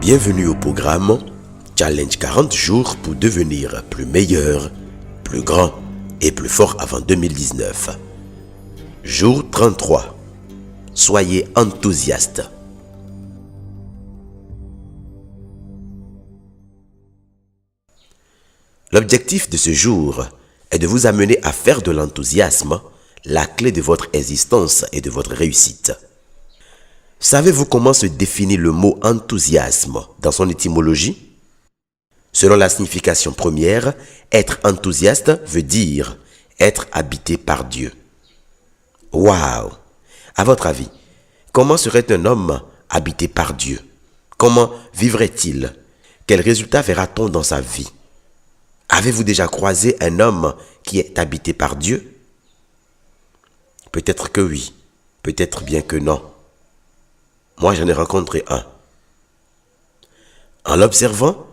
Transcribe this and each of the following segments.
Bienvenue au programme Challenge 40 jours pour devenir plus meilleur, plus grand et plus fort avant 2019. Jour 33. Soyez enthousiaste. L'objectif de ce jour est de vous amener à faire de l'enthousiasme la clé de votre existence et de votre réussite. Savez-vous comment se définit le mot enthousiasme dans son étymologie? Selon la signification première, être enthousiaste veut dire être habité par Dieu. Waouh! À votre avis, comment serait un homme habité par Dieu? Comment vivrait-il? Quels résultats verra-t-on dans sa vie? Avez-vous déjà croisé un homme qui est habité par Dieu? Peut-être que oui, peut-être bien que non. Moi, j'en ai rencontré un. En l'observant,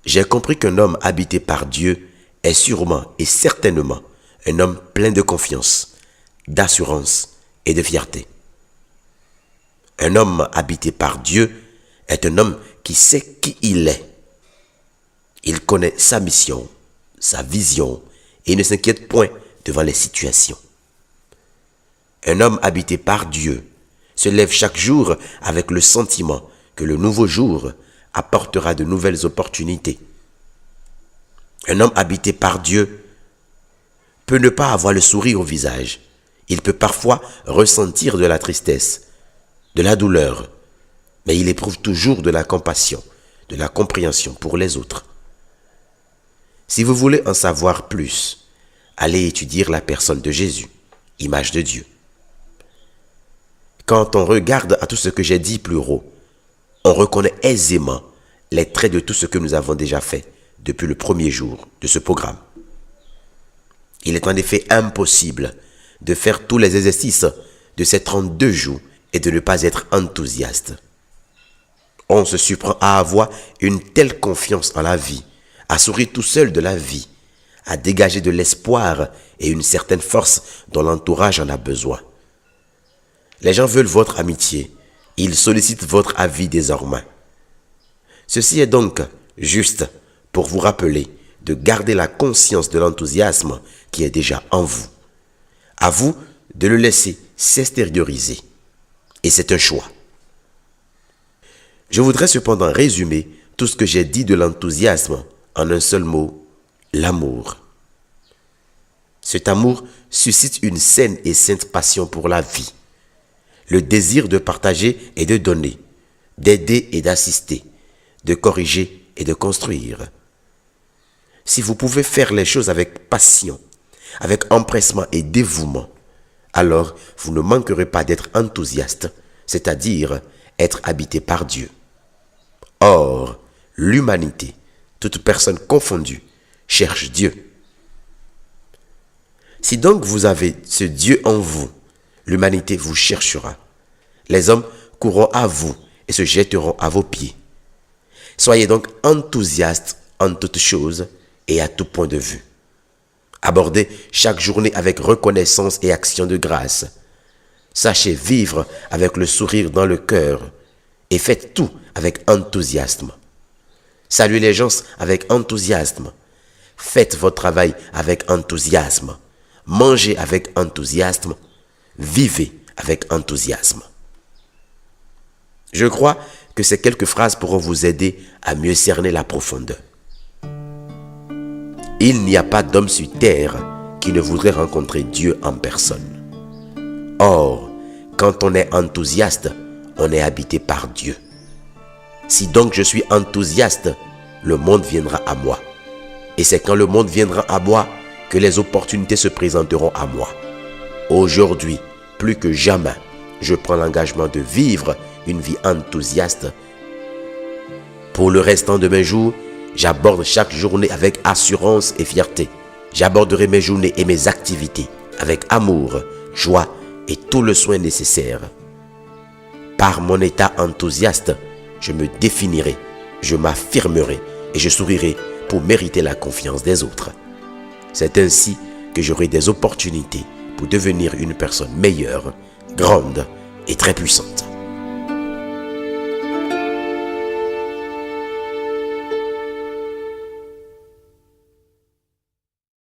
j'ai compris qu'un homme habité par Dieu est sûrement et certainement un homme plein de confiance, d'assurance et de fierté. Un homme habité par Dieu est un homme qui sait qui il est. Il connaît sa mission, sa vision et ne s'inquiète point devant les situations. Un homme habité par Dieu se lève chaque jour avec le sentiment que le nouveau jour apportera de nouvelles opportunités. Un homme habité par Dieu peut ne pas avoir le sourire au visage. Il peut parfois ressentir de la tristesse, de la douleur, mais il éprouve toujours de la compassion, de la compréhension pour les autres. Si vous voulez en savoir plus, allez étudier la personne de Jésus, image de Dieu. Quand on regarde à tout ce que j'ai dit plus haut, on reconnaît aisément les traits de tout ce que nous avons déjà fait depuis le premier jour de ce programme. Il est en effet impossible de faire tous les exercices de ces 32 jours et de ne pas être enthousiaste. On se surprend à avoir une telle confiance en la vie, à sourire tout seul de la vie, à dégager de l'espoir et une certaine force dont l'entourage en a besoin. Les gens veulent votre amitié. Ils sollicitent votre avis désormais. Ceci est donc juste pour vous rappeler de garder la conscience de l'enthousiasme qui est déjà en vous. À vous de le laisser s'extérioriser. Et c'est un choix. Je voudrais cependant résumer tout ce que j'ai dit de l'enthousiasme en un seul mot, l'amour. Cet amour suscite une saine et sainte passion pour la vie. Le désir de partager et de donner, d'aider et d'assister, de corriger et de construire. Si vous pouvez faire les choses avec passion, avec empressement et dévouement, alors vous ne manquerez pas d'être enthousiaste, c'est-à-dire être habité par Dieu. Or, l'humanité, toute personne confondue, cherche Dieu. Si donc vous avez ce Dieu en vous, l'humanité vous cherchera. Les hommes courront à vous et se jetteront à vos pieds. Soyez donc enthousiastes en toutes choses et à tout point de vue. Abordez chaque journée avec reconnaissance et action de grâce. Sachez vivre avec le sourire dans le cœur et faites tout avec enthousiasme. Saluez les gens avec enthousiasme. Faites votre travail avec enthousiasme. Mangez avec enthousiasme. Vivez avec enthousiasme. Je crois que ces quelques phrases pourront vous aider à mieux cerner la profondeur. Il n'y a pas d'homme sur terre qui ne voudrait rencontrer Dieu en personne. Or, quand on est enthousiaste, on est habité par Dieu. Si donc je suis enthousiaste, le monde viendra à moi. Et c'est quand le monde viendra à moi que les opportunités se présenteront à moi. Aujourd'hui, plus que jamais, je prends l'engagement de vivre une vie enthousiaste. Pour le restant de mes jours, j'aborde chaque journée avec assurance et fierté. J'aborderai mes journées et mes activités avec amour, joie et tout le soin nécessaire. Par mon état enthousiaste, je me définirai, je m'affirmerai et je sourirai pour mériter la confiance des autres. C'est ainsi que j'aurai des opportunités pour devenir une personne meilleure, grande et très puissante.